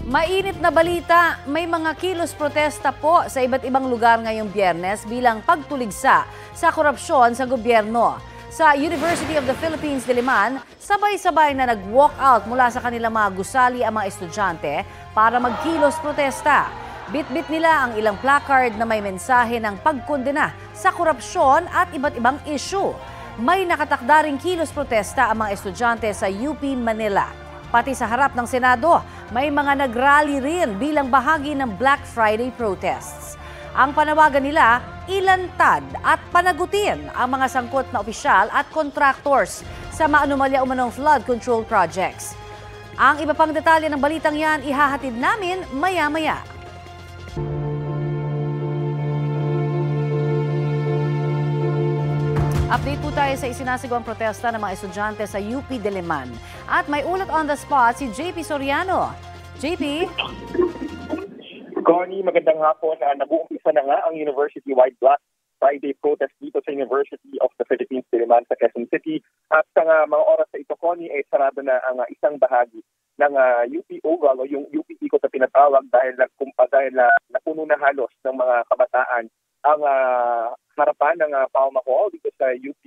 Mainit na balita, may mga kilos protesta po sa iba't ibang lugar ngayong Biyernes bilang pagtuligsa sa korupsyon sa gobyerno. Sa University of the Philippines, Diliman, sabay-sabay na nag-walk out mula sa kanilang mga gusali ang mga estudyante para magkilos protesta. Bit-bit nila ang ilang placard na may mensahe ng pagkondena sa korupsyon at iba't ibang issue. May nakatakda ring kilos protesta ang mga estudyante sa UP Manila. Pati sa harap ng Senado, may mga nag-rally rin bilang bahagi ng Black Friday protests. Ang panawagan nila, ilantad at panagutin ang mga sangkot na opisyal at contractors sa maanumalya umanong flood control projects. Ang iba pang detalye ng balitang yan, ihahatid namin maya-maya. Update po tayo sa isinasagawang protesta ng mga estudyante sa UP Diliman. At may ulat on the spot si JP Soriano. JP? Connie, magandang hapon. Nag-uumpisa na nga ang university-wide Black Friday protest dito sa University of the Philippines Diliman sa Quezon City. At sa mga oras na ito, Connie, sarado na ang isang bahagi ng UP Oval o yung UP Ikot na tinatawag dahil napuno na halos ng mga kabataan ang harapan ng pamako dito sa UP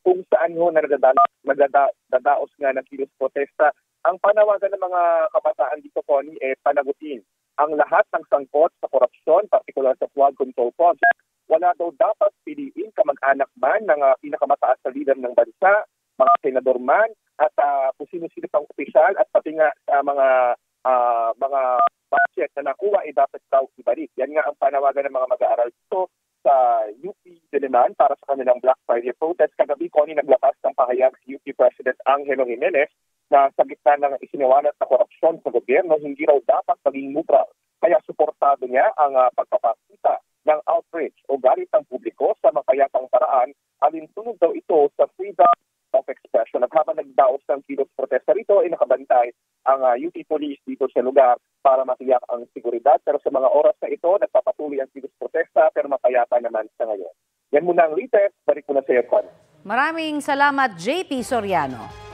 kung saan ho na nagdadaos nga ng kilos protesta. Ang panawagan ng mga kabataan dito, Connie, panagutin ang lahat ng sangkot sa korupsyon, partikular sa flood control project. Wala daw dapat piliin kamag-anak man ng pinakamataas na leader ng bansa, mga senador man, at kung sino-sino pang opisyal at pati nga sa mga budget na nakuha dapat daw ibalik. Yan nga ang panawagan ng mga mag-aaral dito sa UP Diliman para sa kanilang Black Friday protest. Kagabi, Connie, naglabas ng pahayag si UP President Angelo Jimenez na sa gitna ng isiniwalat na korupsyon sa gobyerno, hindi raw dapat maging neutral. Kaya suportado niya ang pagpapakita ng outreach o galit ng publiko sa mapayapang paraan. Alinsunod daw ito sa freedom of expression. At habang nagdaos ng kilos protesta rito, nakabantay ang UP Police dito sa lugar para matiyak ang seguridad. Pero sa mga oras na ito, nagpapatuloy ang kilos protesta pero mapayapa naman sa ngayon. Yan muna ang latest. Balik ko na sa iyo, Con. Maraming salamat, JP Soriano.